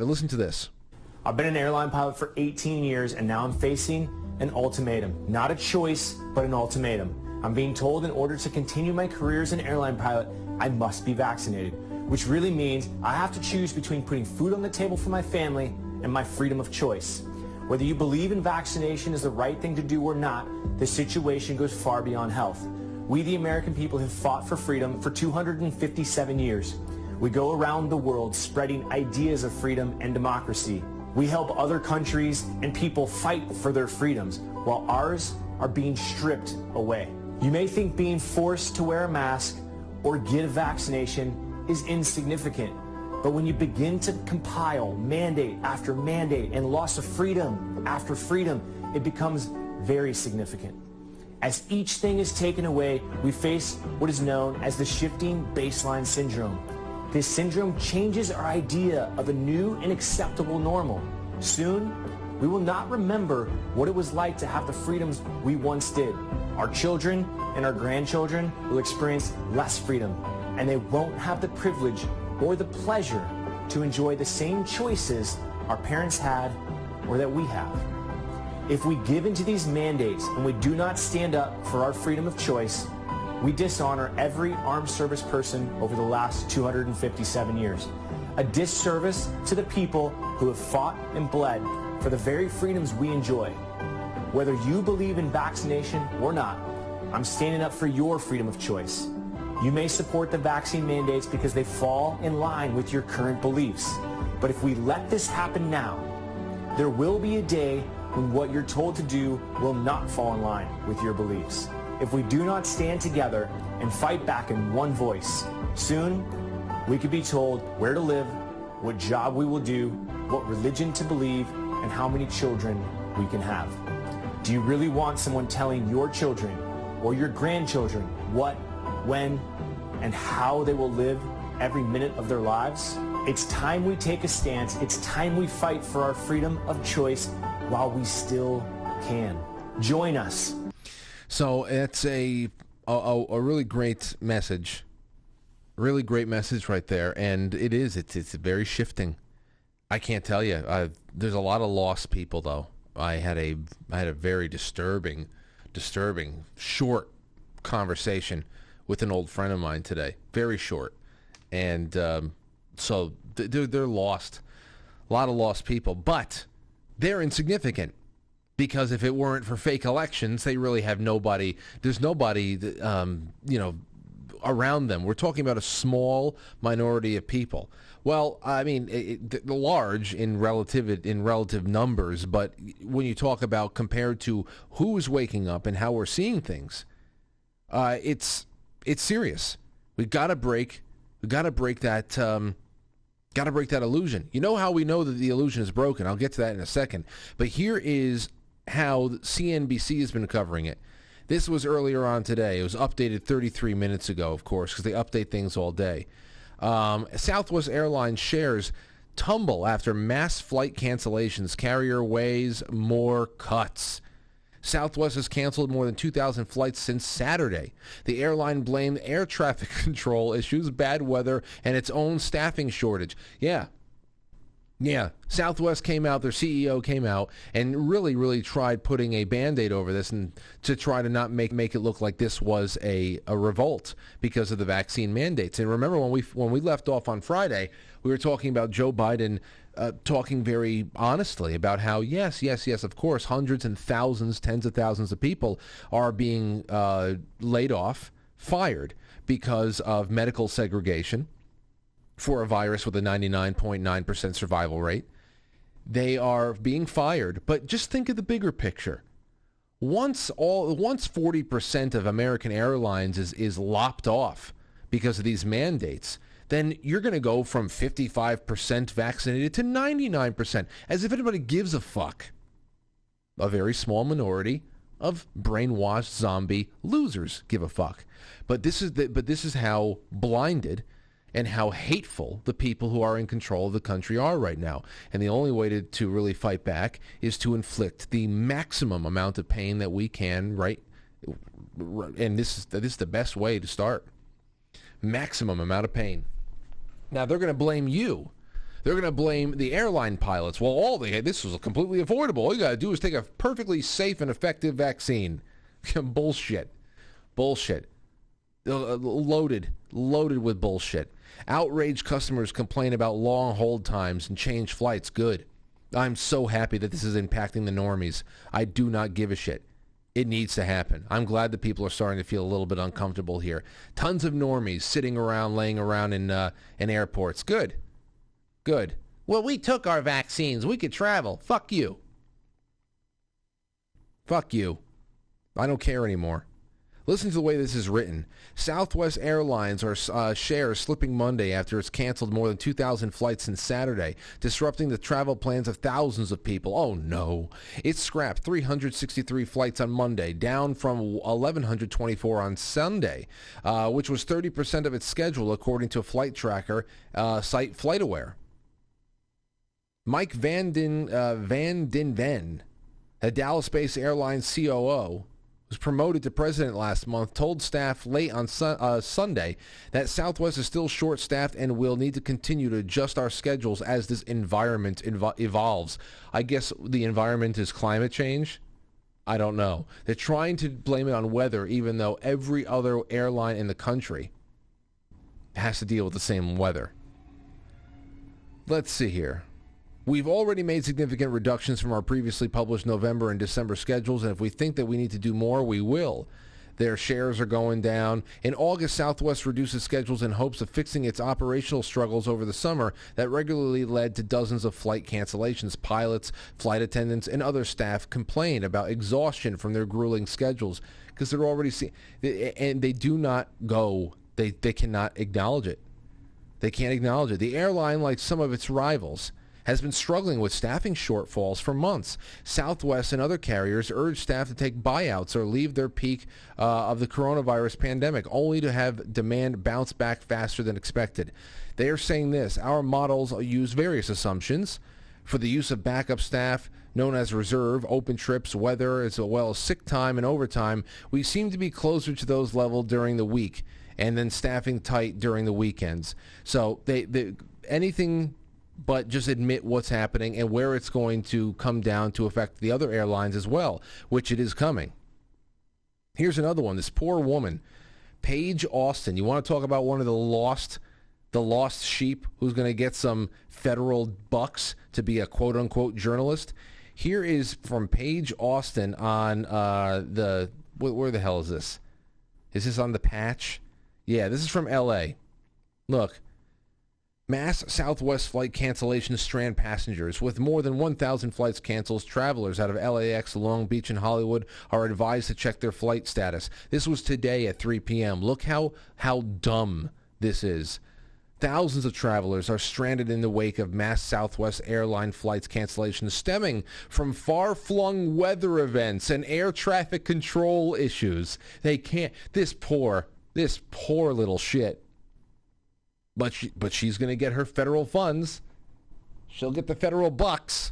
it. Listen to this. I've been an airline pilot for 18 years, and now I'm facing an ultimatum. Not a choice, but an ultimatum. I'm being told in order to continue my career as an airline pilot, I must be vaccinated, which really means I have to choose between putting food on the table for my family and my freedom of choice. Whether you believe in vaccination is the right thing to do or not, the situation goes far beyond health. We, the American people, have fought for freedom for 257 years. We go around the world spreading ideas of freedom and democracy. We help other countries and people fight for their freedoms, while ours are being stripped away. You may think being forced to wear a mask or get a vaccination is insignificant, but when you begin to compile mandate after mandate and loss of freedom after freedom, it becomes very significant. As each thing is taken away, we face what is known as the shifting baseline syndrome. This syndrome changes our idea of a new and acceptable normal. Soon, we will not remember what it was like to have the freedoms we once did. Our children and our grandchildren will experience less freedom, and they won't have the privilege or the pleasure to enjoy the same choices our parents had or that we have. If we give into these mandates and we do not stand up for our freedom of choice, we dishonor every armed service person over the last 257 years. A disservice to the people who have fought and bled for the very freedoms we enjoy. Whether you believe in vaccination or not, I'm standing up for your freedom of choice. You may support the vaccine mandates because they fall in line with your current beliefs. But if we let this happen now, there will be a day when what you're told to do will not fall in line with your beliefs. If we do not stand together and fight back in one voice, soon we could be told where to live, what job we will do, what religion to believe, and how many children we can have. Do you really want someone telling your children or your grandchildren what, when, and how they will live every minute of their lives? It's time we take a stance. It's time we fight for our freedom of choice while we still can. Join us. So it's a really great message. Really great message right there. And it's very shifting. I can't tell you. There's a lot of lost people, though. I had a very disturbing, short conversation with an old friend of mine today. Very short. And so they're lost. A lot of lost people. But they're insignificant. Because if it weren't for fake elections, they really have nobody. There's nobody, around them. We're talking about a small minority of people. Well, I mean, large in relative numbers, but when you talk about compared to who's waking up and how we're seeing things, it's serious. We've got to break that. Got to break that illusion. You know how we know that the illusion is broken? I'll get to that in a second. But here is how CNBC has been covering it. This was earlier on today. It was updated 33 minutes ago, of course, because they update things all day. Southwest Airlines shares tumble after mass flight cancellations. Carrier weighs more cuts. Southwest has canceled more than 2,000 flights since Saturday. The airline blamed air traffic control issues, bad weather, and its own staffing shortage. Yeah, Southwest came out, their CEO came out, and really tried putting a Band-Aid over this and to try to not make it look like this was a revolt because of the vaccine mandates. And remember when we left off on Friday, we were talking about Joe Biden talking very honestly about how, yes, of course, hundreds and thousands, tens of thousands of people are being laid off, fired because of medical segregation for a virus with a 99.9% survival rate. They are being fired. But just think of the bigger picture. Once 40% of American Airlines is lopped off because of these mandates, then you're going to go from 55% vaccinated to 99%, as if anybody gives a fuck. A very small minority of brainwashed zombie losers give a fuck. But this is how blinded and how hateful the people who are in control of the country are right now. And the only way to really fight back is to inflict the maximum amount of pain that we can, right? And this is the best way to start. Maximum amount of pain. Now, they're going to blame you. They're going to blame the airline pilots. Well, this was completely avoidable. All you got to do is take a perfectly safe and effective vaccine. Bullshit. Loaded with bullshit. Outraged customers complain about long hold times and changed flights. Good. I'm so happy that this is impacting the normies. I do not give a shit. It needs to happen. I'm glad that people are starting to feel a little bit uncomfortable here. Tons of normies sitting around, laying around in airports. Good. Well, we took our vaccines. We could travel. Fuck you. I don't care anymore. Listen to the way this is written. Southwest Airlines are shares slipping Monday after it's canceled more than 2,000 flights since Saturday, disrupting the travel plans of thousands of people. Oh, no. It scrapped 363 flights on Monday, down from 1,124 on Sunday, which was 30% of its schedule, according to a flight tracker site FlightAware. Mike Van Den Ven, a Dallas-based airline COO, was promoted to president last month, told staff late on Sunday that Southwest is still short-staffed and will need to continue to adjust our schedules as this environment evolves. I guess the environment is climate change? I don't know. They're trying to blame it on weather, even though every other airline in the country has to deal with the same weather. Let's see here. We've already made significant reductions from our previously published November and December schedules, and if we think that we need to do more, we will. Their shares are going down. In August, Southwest reduces schedules in hopes of fixing its operational struggles over the summer that regularly led to dozens of flight cancellations. Pilots, flight attendants, and other staff complain about exhaustion from their grueling schedules because they're already and they do not go. They cannot acknowledge it. They can't acknowledge it. The airline, like some of its rivals, has been struggling with staffing shortfalls for months. Southwest and other carriers urge staff to take buyouts or leave their peak of the coronavirus pandemic, only to have demand bounce back faster than expected. They are saying this: our models use various assumptions for the use of backup staff, known as reserve, open trips, weather, as well as sick time and overtime. We seem to be closer to those levels during the week, and then staffing tight during the weekends. So they anything but just admit what's happening and where it's going to come down to affect the other airlines as well, which it is coming. Here's another one. This poor woman, Paige Austin. You want to talk about one of the lost sheep who's going to get some federal bucks to be a quote-unquote journalist? Here is from Paige Austin on where the hell is this? Is this on the Patch? Yeah, this is from L.A. Look. Mass Southwest flight cancellations strand passengers. With more than 1,000 flights canceled, travelers out of LAX, Long Beach, and Hollywood are advised to check their flight status. This was today at 3 p.m. Look how dumb this is. Thousands of travelers are stranded in the wake of mass Southwest airline flights cancellations stemming from far-flung weather events and air traffic control issues. They can't. This poor little shit. But she's going to get her federal funds. She'll get the federal bucks.